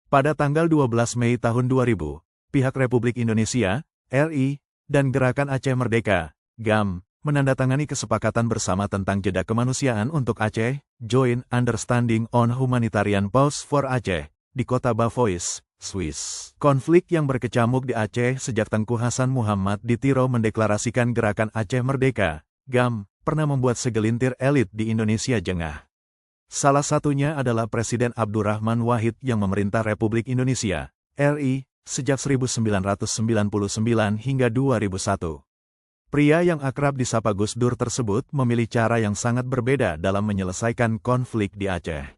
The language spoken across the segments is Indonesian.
Pada tanggal 12 Mei tahun 2000, pihak Republik Indonesia, RI, dan Gerakan Aceh Merdeka, GAM, menandatangani kesepakatan bersama tentang jeda kemanusiaan untuk Aceh, Joint Understanding on Humanitarian Pause for Aceh, di kota Bavois, Swiss. Konflik yang berkecamuk di Aceh sejak Tengku Hasan Muhammad di Tiro mendeklarasikan Gerakan Aceh Merdeka, GAM, pernah membuat segelintir elit di Indonesia jengah. Salah satunya adalah Presiden Abdurrahman Wahid yang memerintah Republik Indonesia, RI, sejak 1999 hingga 2001. Pria yang akrab disapa Gus Dur tersebut memilih cara yang sangat berbeda dalam menyelesaikan konflik di Aceh.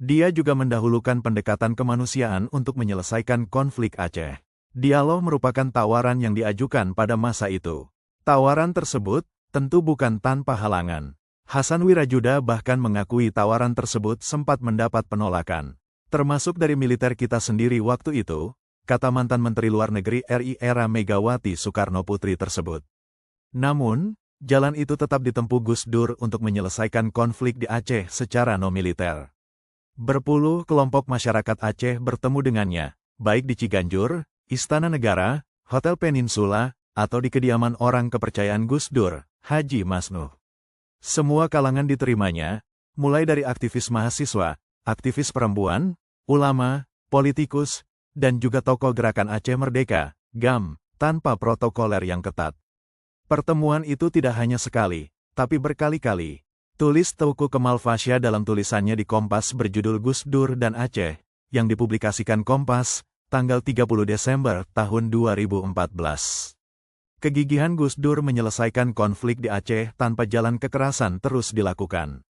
Dia juga mendahulukan pendekatan kemanusiaan untuk menyelesaikan konflik Aceh. Dialog merupakan tawaran yang diajukan pada masa itu. Tawaran tersebut tentu bukan tanpa halangan. Hasan Wirajuda bahkan mengakui tawaran tersebut sempat mendapat penolakan, termasuk dari militer kita sendiri waktu itu, kata mantan Menteri Luar Negeri RI era Megawati Soekarno Putri tersebut. Namun, jalan itu tetap ditempuh Gus Dur untuk menyelesaikan konflik di Aceh secara non-militer. Berpuluh kelompok masyarakat Aceh bertemu dengannya, baik di Ciganjur, Istana Negara, Hotel Peninsula, atau di kediaman orang kepercayaan Gus Dur, Haji Masnuh. Semua kalangan diterimanya, mulai dari aktivis mahasiswa, aktivis perempuan, ulama, politikus, dan juga tokoh Gerakan Aceh Merdeka, GAM, tanpa protokoler yang ketat. Pertemuan itu tidak hanya sekali, tapi berkali-kali. Tulis Teuku Kemal Fasya dalam tulisannya di Kompas berjudul Gus Dur dan Aceh, yang dipublikasikan Kompas, tanggal 30 Desember tahun 2014. Kegigihan Gus Dur menyelesaikan konflik di Aceh tanpa jalan kekerasan terus dilakukan.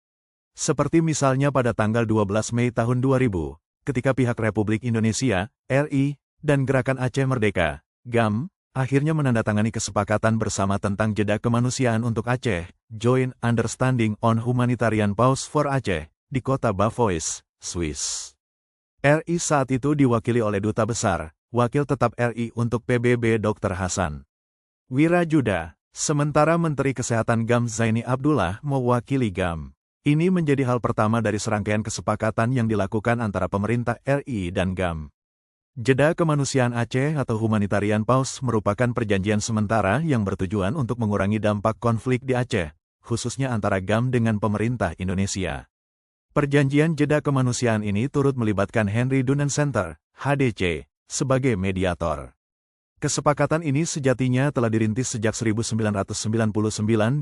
Seperti misalnya pada tanggal 12 Mei tahun 2000, ketika pihak Republik Indonesia, RI, dan Gerakan Aceh Merdeka, GAM, akhirnya menandatangani kesepakatan bersama tentang jeda kemanusiaan untuk Aceh, Joint Understanding on Humanitarian Pause for Aceh, di kota Bavois, Swiss. RI saat itu diwakili oleh Duta Besar, Wakil Tetap RI untuk PBB Dr. Hasan Wirajuda, sementara Menteri Kesehatan GAM Zaini Abdullah mewakili GAM. Ini menjadi hal pertama dari serangkaian kesepakatan yang dilakukan antara pemerintah RI dan GAM. Jeda Kemanusiaan Aceh atau Humanitarian Pause merupakan perjanjian sementara yang bertujuan untuk mengurangi dampak konflik di Aceh, khususnya antara GAM dengan pemerintah Indonesia. Perjanjian jeda kemanusiaan ini turut melibatkan Henry Dunant Center, HDC, sebagai mediator. Kesepakatan ini sejatinya telah dirintis sejak 1999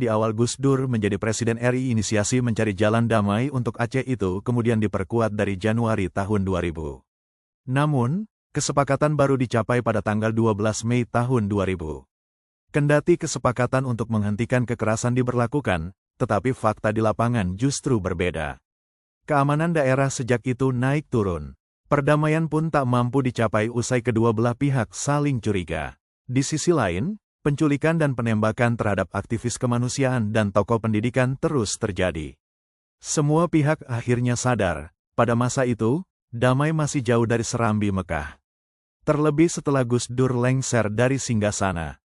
di awal Gus Dur menjadi Presiden RI. Inisiasi mencari jalan damai untuk Aceh itu kemudian diperkuat dari Januari tahun 2000. Namun, kesepakatan baru dicapai pada tanggal 12 Mei tahun 2000. Kendati kesepakatan untuk menghentikan kekerasan diberlakukan, tetapi fakta di lapangan justru berbeda. Keamanan daerah sejak itu naik turun. Perdamaian pun tak mampu dicapai usai kedua belah pihak saling curiga. Di sisi lain, penculikan dan penembakan terhadap aktivis kemanusiaan dan tokoh pendidikan terus terjadi. Semua pihak akhirnya sadar, pada masa itu, damai masih jauh dari serambi Mekah. Terlebih setelah Gus Dur lengser dari singgasana.